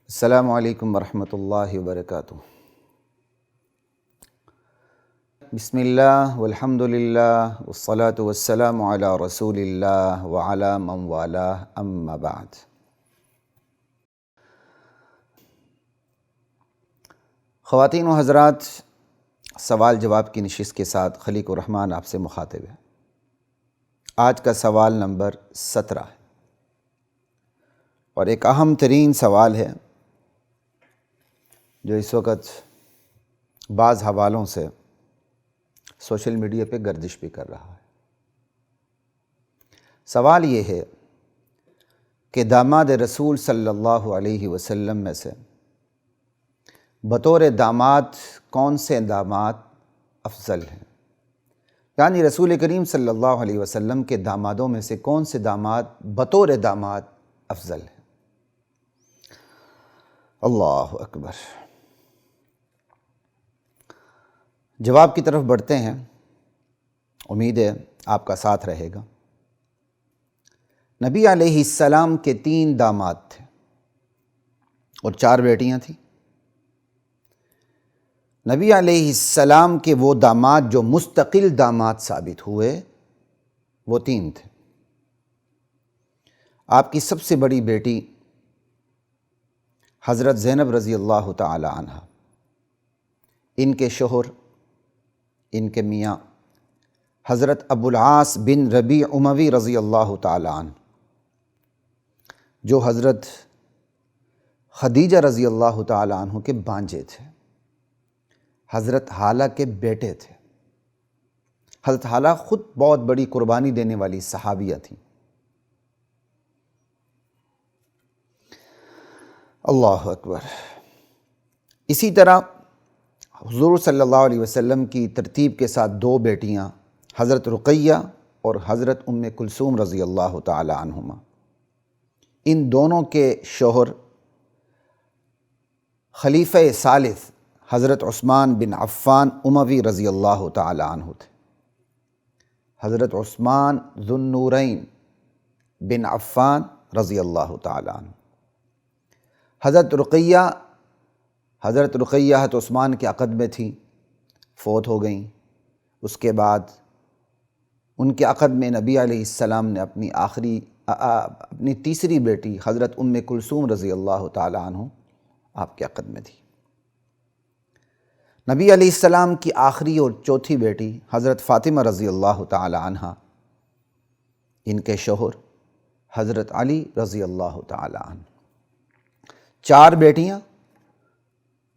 السلام علیکم ورحمۃ اللہ وبرکاتہ۔ بسم اللہ والحمد للہ والصلاة والسلام علی رسول اللہ وعلی من والاه اما بعد۔ خواتین و حضرات، سوال جواب کی نشست کے ساتھ خلیق الرحمن آپ سے مخاطب ہے۔ آج کا سوال نمبر 17 ہے اور ایک اہم ترین سوال ہے جو اس وقت بعض حوالوں سے سوشل میڈیا پہ گردش بھی کر رہا ہے۔ سوال یہ ہے کہ داماد رسول صلی اللہ علیہ وسلم میں سے بطور داماد کون سے داماد افضل ہیں، یعنی رسول کریم صلی اللہ علیہ وسلم کے دامادوں میں سے کون سے داماد بطور داماد افضل ہیں؟ اللہ اکبر۔ جواب کی طرف بڑھتے ہیں، امید ہے آپ کا ساتھ رہے گا۔ نبی علیہ السلام کے 3 داماد تھے اور 4 بیٹیاں تھیں۔ نبی علیہ السلام کے وہ داماد جو مستقل داماد ثابت ہوئے وہ 3 تھے۔ آپ کی سب سے بڑی بیٹی حضرت زینب رضی اللہ تعالی عنہ، ان کے شوہر، ان کے میاں حضرت ابو العاص بن ربیع اموی رضی اللہ تعالی عنہ، جو حضرت خدیجہ رضی اللہ تعالی عنہ کے بانجے تھے، حضرت حالہ کے بیٹے تھے۔ حضرت حالہ خود بہت بڑی قربانی دینے والی صحابیہ تھیں۔ اللہ اکبر۔ اسی طرح حضور صلی اللہ علیہ وسلم کی ترتیب کے ساتھ 2 بیٹیاں حضرت رقیہ اور حضرت ام کلثوم رضی اللہ تعالی عنہما، ان دونوں کے شوہر خلیفہ ثالث حضرت عثمان بن عفان اموی رضی اللہ تعالی عنہ تھے۔ حضرت عثمان ذو النورین بن عفان رضی اللہ تعالی عنہ۔ حضرت رقیہ حضرت عثمان کے عقد میں تھیں، فوت ہو گئیں۔ اس کے بعد ان کے عقد میں نبی علیہ السلام نے اپنی تیسری بیٹی حضرت ام کلثوم رضی اللہ تعالی عنہ آپ کے عقد میں تھی۔ نبی علیہ السلام کی آخری اور چوتھی بیٹی حضرت فاطمہ رضی اللہ تعالی عنہ، ان کے شوہر حضرت علی رضی اللہ تعالی عنہ۔ 4 بیٹیاں،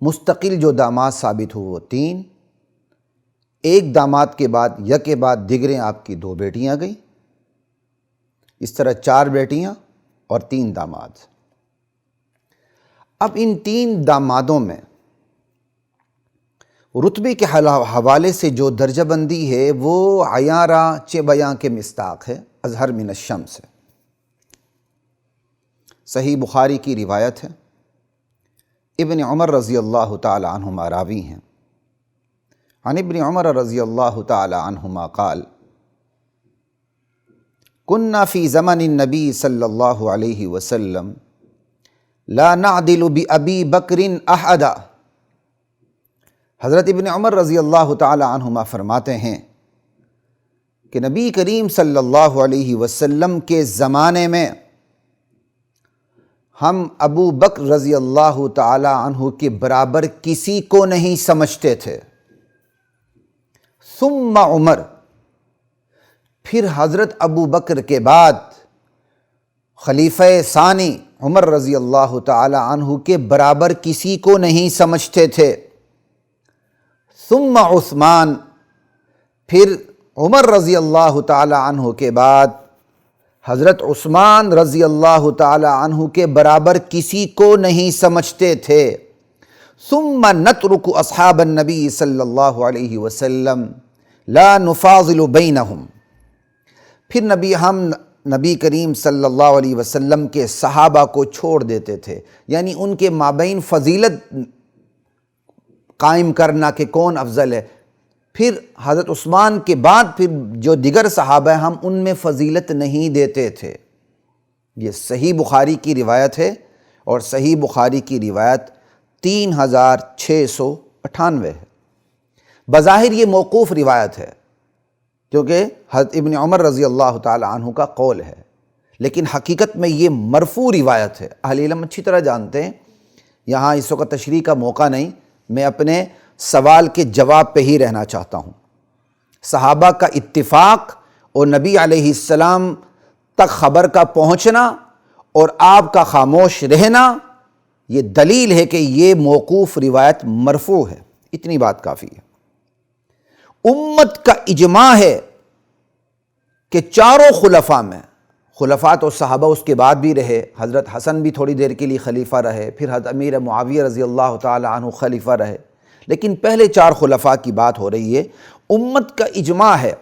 مستقل جو داماد ثابت ہوئے وہ 3، ایک داماد کے بعد یک بعد دیگریں آپ کی 2 بیٹیاں گئیں، اس طرح 4 بیٹیاں اور 3 داماد۔ اب ان 3 دامادوں میں رتبے کے حوالے سے جو درجہ بندی ہے وہ عیارہ چہ بیاں کے مصداق ہے، اظہر من الشمس ہے۔ صحیح بخاری کی روایت ہے، ابن عمر رضی اللہ تعالی عنہما راوی ہیں، عن ابن عمر رضی اللہ تعالی عنہما قال كنا فی زمن النبی صلی اللہ علیہ وسلم لا نعدل بأبی بکر احدا۔ حضرت ابن عمر رضی اللہ تعالی عنہما فرماتے ہیں کہ نبی کریم صلی اللہ علیہ وسلم کے زمانے میں ہم ابو بکر رضی اللہ تعالی عنہ کے برابر کسی کو نہیں سمجھتے تھے۔ ثم عمر، پھر حضرت ابو بکر کے بعد خلیفہ ثانی عمر رضی اللہ تعالی عنہ کے برابر کسی کو نہیں سمجھتے تھے۔ ثم عثمان، پھر عمر رضی اللہ تعالی عنہ کے بعد حضرت عثمان رضی اللہ تعالی عنہ کے برابر کسی کو نہیں سمجھتے تھے۔ ثم نترک اصحاب النبی صلی اللہ علیہ وسلم لا نفاضل بینہم، پھر ہم نبی کریم صلی اللہ علیہ وسلم کے صحابہ کو چھوڑ دیتے تھے، یعنی ان کے مابین فضیلت قائم کرنا کہ کون افضل ہے۔ پھر حضرت عثمان کے بعد پھر جو دیگر صحابہ ہیں ہم ان میں فضیلت نہیں دیتے تھے۔ یہ صحیح بخاری کی روایت ہے اور صحیح بخاری کی روایت 3698 ہے۔ بظاہر یہ موقوف روایت ہے کیونکہ حضرت ابن عمر رضی اللہ تعالی عنہ کا قول ہے، لیکن حقیقت میں یہ مرفوع روایت ہے۔ اہل علم اچھی طرح جانتے ہیں، یہاں اس وقت تشریح کا موقع نہیں، میں اپنے سوال کے جواب پہ ہی رہنا چاہتا ہوں۔ صحابہ کا اتفاق اور نبی علیہ السلام تک خبر کا پہنچنا اور آپ کا خاموش رہنا یہ دلیل ہے کہ یہ موقوف روایت مرفوع ہے۔ اتنی بات کافی ہے۔ امت کا اجماع ہے کہ چاروں خلفاء میں، خلفاء تو صحابہ اس کے بعد بھی رہے، حضرت حسن بھی تھوڑی دیر کے لیے خلیفہ رہے، پھر حضرت امیر معاویہ رضی اللہ تعالی عنہ خلیفہ رہے، لیکن پہلے چار خلفاء کی بات ہو رہی ہے۔ امت کا اجماع ہے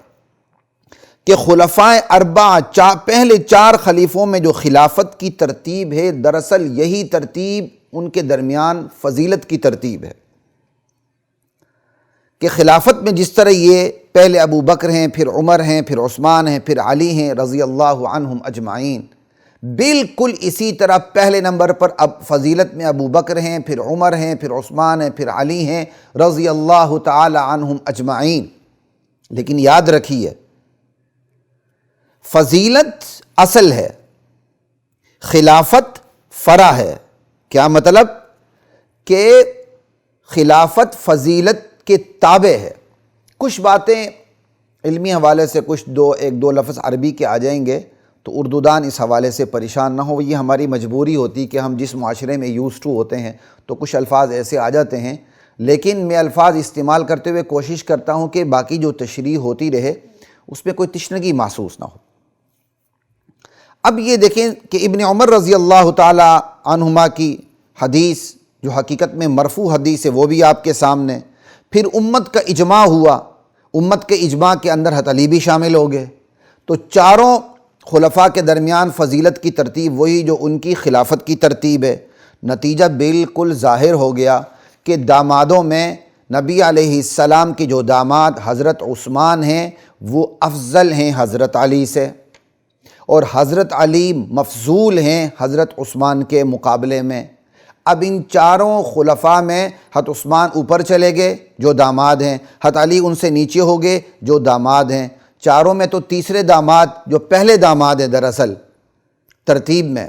کہ خلفائے اربعہ پہلے چار خلیفوں میں جو خلافت کی ترتیب ہے، دراصل یہی ترتیب ان کے درمیان فضیلت کی ترتیب ہے کہ خلافت میں جس طرح یہ پہلے ابو بکر ہیں، پھر عمر ہیں، پھر عثمان ہیں، پھر علی ہیں رضی اللہ عنہم اجمعین، بالکل اسی طرح پہلے نمبر پر اب فضیلت میں ابو بکر ہیں، پھر عمر ہیں، پھر عثمان ہیں، پھر علی ہیں رضی اللہ تعالی عنہم اجمعین۔ لیکن یاد رکھیے، فضیلت اصل ہے، خلافت فرع ہے۔ کیا مطلب؟ کہ خلافت فضیلت کے تابع ہے۔ کچھ باتیں علمی حوالے سے ایک دو لفظ عربی کے آ جائیں گے تو اردو دان اس حوالے سے پریشان نہ ہو، یہ ہماری مجبوری ہوتی کہ ہم جس معاشرے میں یوز ٹو ہوتے ہیں تو کچھ الفاظ ایسے آ جاتے ہیں، لیکن میں الفاظ استعمال کرتے ہوئے کوشش کرتا ہوں کہ باقی جو تشریح ہوتی رہے اس میں کوئی تشنگی محسوس نہ ہو۔ اب یہ دیکھیں کہ ابن عمر رضی اللہ تعالی عنہما کی حدیث جو حقیقت میں مرفوع حدیث ہے وہ بھی آپ کے سامنے، پھر امت کا اجماع ہوا، امت کے اجماع کے اندر حضرت علی بھی شامل ہو گئے، تو چاروں خلفاء کے درمیان فضیلت کی ترتیب وہی جو ان کی خلافت کی ترتیب ہے۔ نتیجہ بالکل ظاہر ہو گیا کہ دامادوں میں نبی علیہ السلام کے جو داماد حضرت عثمان ہیں وہ افضل ہیں حضرت علی سے، اور حضرت علی مفضول ہیں حضرت عثمان کے مقابلے میں۔ اب ان چاروں خلفاء میں حضرت عثمان اوپر چلے گئے جو داماد ہیں، حضرت علی ان سے نیچے ہو گئے جو داماد ہیں۔ چاروں میں تو تیسرے داماد جو پہلے داماد ہیں دراصل ترتیب میں،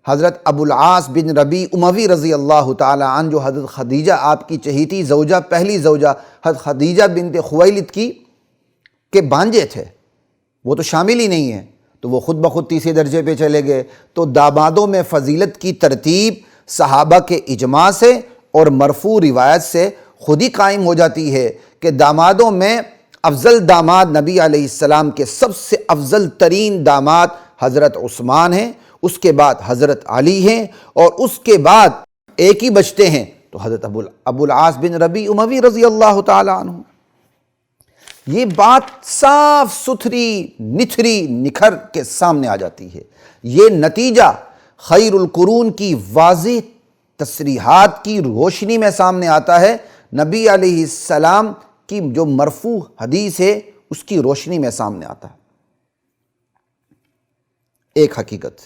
حضرت ابو العاص بن ربیع اموی رضی اللہ تعالی عنہ، جو حضرت خدیجہ آپ کی چہیتی زوجہ، پہلی زوجہ حضرت خدیجہ بنت خویلد کی کے بانجے تھے، وہ تو شامل ہی نہیں ہیں، تو وہ خود بخود تیسرے درجے پہ چلے گئے۔ تو دامادوں میں فضیلت کی ترتیب صحابہ کے اجماع سے اور مرفوع روایت سے خود ہی قائم ہو جاتی ہے کہ دامادوں میں افضل داماد نبی علیہ السلام کے سب سے افضل ترین داماد حضرت عثمان ہیں، اس کے بعد حضرت علی ہیں، اور اس کے بعد ایک ہی بچتے ہیں تو حضرت ابو العاص بن ربیع اموی رضی اللہ تعالی عنہ۔ یہ بات صاف ستھری نتھری نکھر کے سامنے آ جاتی ہے۔ یہ نتیجہ خیر القرون کی واضح تصریحات کی روشنی میں سامنے آتا ہے، نبی علیہ السلام کی جو مرفوع حدیث ہے اس کی روشنی میں سامنے آتا ہے۔ ایک حقیقت،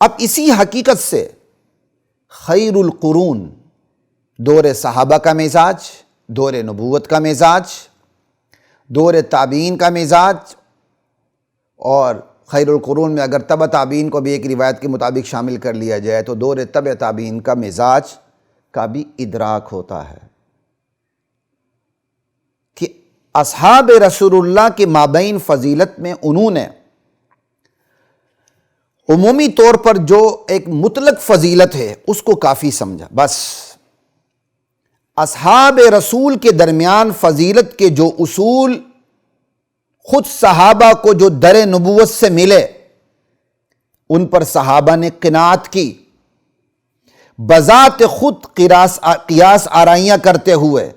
اب اسی حقیقت سے خیر القرون، دور صحابہ کا مزاج، دور نبوت کا مزاج، دور تابعین کا مزاج، اور خیر القرون میں اگر تبع تابعین کو بھی ایک روایت کے مطابق شامل کر لیا جائے تو دور تبع تابعین کا مزاج کا بھی ادراک ہوتا ہے کہ اصحاب رسول اللہ کے مابین فضیلت میں انہوں نے عمومی طور پر جو ایک مطلق فضیلت ہے اس کو کافی سمجھا۔ بس اصحاب رسول کے درمیان فضیلت کے جو اصول خود صحابہ کو جو در نبوت سے ملے ان پر صحابہ نے قناعت کی، بذات خود قیاس آرائیاں کرتے ہوئے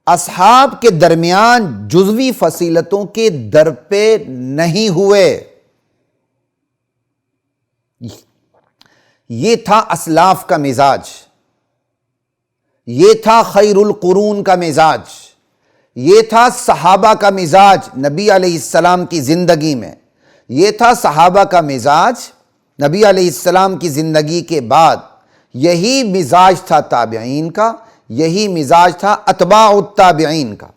اصحاب کے درمیان جزوی فضیلتوں کے در پہ نہیں ہوئے۔ یہ تھا اسلاف کا مزاج، یہ تھا خیر القرون کا مزاج، یہ تھا صحابہ کا مزاج نبی علیہ السلام کی زندگی میں، یہ تھا صحابہ کا مزاج نبی علیہ السلام کی زندگی کے بعد یہی مزاج تھا تابعین کا، یہی مزاج تھا اتباع التابعین کا۔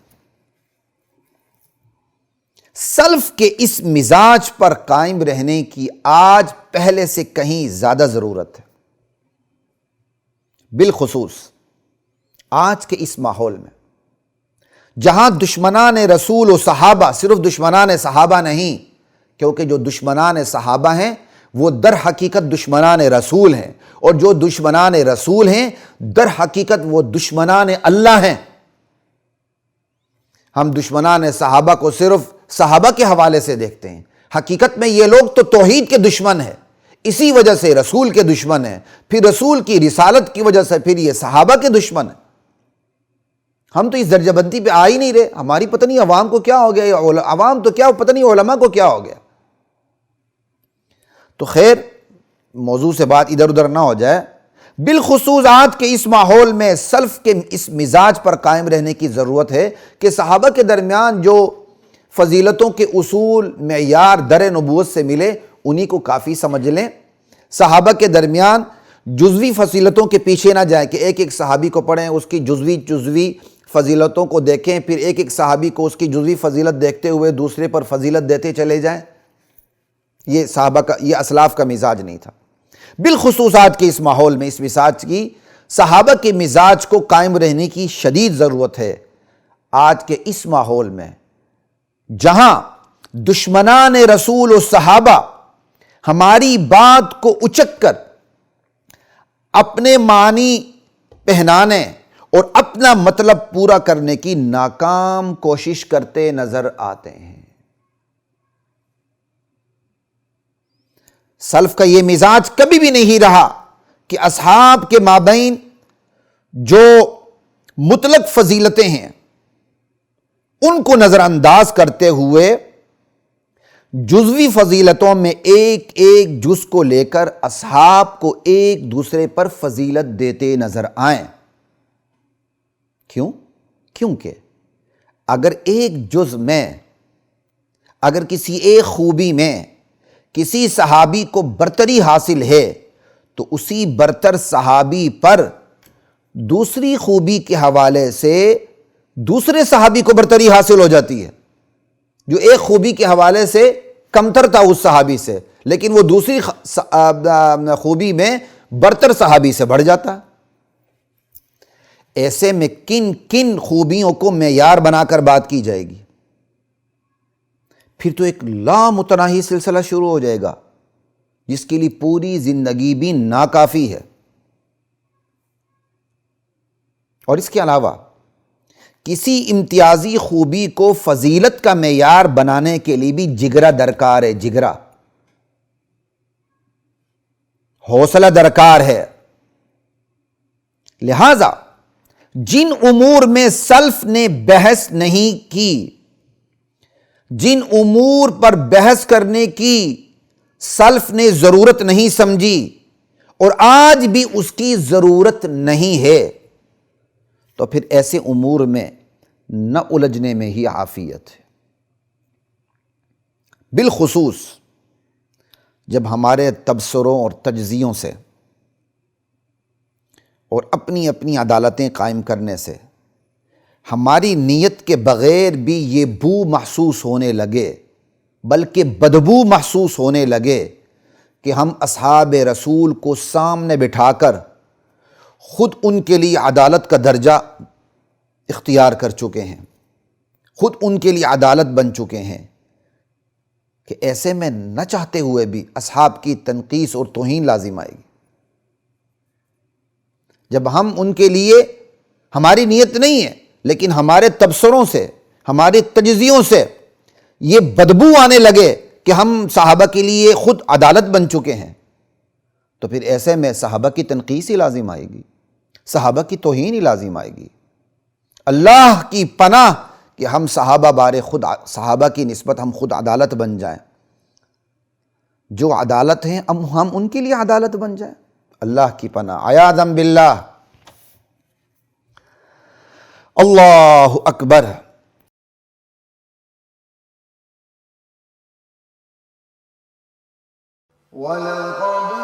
سلف کے اس مزاج پر قائم رہنے کی آج پہلے سے کہیں زیادہ ضرورت ہے، بالخصوص آج کے اس ماحول میں جہاں دشمنان رسول و صحابہ، صرف دشمنان صحابہ نہیں، کیونکہ جو دشمنان صحابہ ہیں وہ در حقیقت دشمنان رسول ہیں، اور جو دشمنان رسول ہیں در حقیقت وہ دشمنان اللہ ہیں۔ ہم دشمنان صحابہ کو صرف صحابہ کے حوالے سے دیکھتے ہیں، حقیقت میں یہ لوگ تو توحید کے دشمن ہیں، اسی وجہ سے رسول کے دشمن ہیں، پھر رسول کی رسالت کی وجہ سے پھر یہ صحابہ کے دشمن ہیں۔ ہم تو اس درجہ بندی پہ آ ہی نہیں رہے، ہماری پتہ نہیں عوام کو کیا ہو گیا، عوام تو کیا پتہ نہیں علماء کو کیا ہو گیا۔ تو خیر، موضوع سے بات ادھر ادھر نہ ہو جائے، بالخصوص آج کے اس ماحول میں سلف کے اس مزاج پر قائم رہنے کی ضرورت ہے کہ صحابہ کے درمیان جو فضیلتوں کے اصول، معیار در نبوت سے ملے انہی کو کافی سمجھ لیں۔ صحابہ کے درمیان جزوی فضیلتوں کے پیچھے نہ جائیں کہ ایک ایک صحابی کو پڑھیں، اس کی جزوی فضیلتوں کو دیکھیں، پھر ایک ایک صحابی کو اس کی جزوی فضیلت دیکھتے ہوئے دوسرے پر فضیلت دیتے چلے جائیں۔ یہ صحابہ کا، یہ اسلاف کا مزاج نہیں تھا۔ بالخصوص آج کے اس ماحول میں اس مزاج کی، صحابہ کے مزاج کو قائم رہنے کی شدید ضرورت ہے۔ آج کے اس ماحول میں جہاں دشمنان رسول و صحابہ ہماری بات کو اچک کر اپنے معنی پہنانے اور اپنا مطلب پورا کرنے کی ناکام کوشش کرتے نظر آتے ہیں۔ سلف کا یہ مزاج کبھی بھی نہیں رہا کہ اصحاب کے مابین جو مطلق فضیلتیں ہیں ان کو نظر انداز کرتے ہوئے جزوی فضیلتوں میں ایک ایک جز کو لے کر اصحاب کو ایک دوسرے پر فضیلت دیتے نظر آئیں۔ کیوں؟ کیونکہ اگر ایک جز میں، اگر کسی ایک خوبی میں کسی صحابی کو برتری حاصل ہے تو اسی برتر صحابی پر دوسری خوبی کے حوالے سے دوسرے صحابی کو برتری حاصل ہو جاتی ہے، جو ایک خوبی کے حوالے سے کمتر تھا اس صحابی سے، لیکن وہ دوسری خوبی میں برتر صحابی سے بڑھ جاتا ہے۔ ایسے میں کن کن خوبیوں کو معیار بنا کر بات کی جائے گی؟ پھر تو ایک لامتناہی سلسلہ شروع ہو جائے گا جس کے لیے پوری زندگی بھی ناکافی ہے۔ اور اس کے علاوہ کسی امتیازی خوبی کو فضیلت کا معیار بنانے کے لیے بھی جگرا درکار ہے، جگرا، حوصلہ درکار ہے۔ لہذا جن امور میں سلف نے بحث نہیں کی، جن امور پر بحث کرنے کی سلف نے ضرورت نہیں سمجھی اور آج بھی اس کی ضرورت نہیں ہے، تو پھر ایسے امور میں نہ الجھنے میں ہی عافیت ہے۔ بالخصوص جب ہمارے تبصروں اور تجزیوں سے اور اپنی اپنی عدالتیں قائم کرنے سے ہماری نیت کے بغیر بھی یہ بو محسوس ہونے لگے، بلکہ بدبو محسوس ہونے لگے کہ ہم اصحاب رسول کو سامنے بٹھا کر خود ان کے لیے عدالت کا درجہ اختیار کر چکے ہیں، خود ان کے لیے عدالت بن چکے ہیں، کہ ایسے میں نہ چاہتے ہوئے بھی اصحاب کی تنقیص اور توہین لازم آئے گی۔ جب ہم ان کے لیے، ہماری نیت نہیں ہے لیکن ہمارے تبصروں سے، ہمارے تجزیوں سے یہ بدبو آنے لگے کہ ہم صحابہ کے لیے خود عدالت بن چکے ہیں، تو پھر ایسے میں صحابہ کی تنقیص ہی لازم آئے گی، صحابہ کی توہین ہی لازم آئے گی۔ اللہ کی پناہ کہ ہم صحابہ بارے خود، صحابہ کی نسبت ہم خود عدالت بن جائیں، جو عدالت ہیں ہم ان کے لیے عدالت بن جائیں، اللہ کی پناہ، عیاذا باللہ۔ اللہ اکبر۔ وَلَقَدْ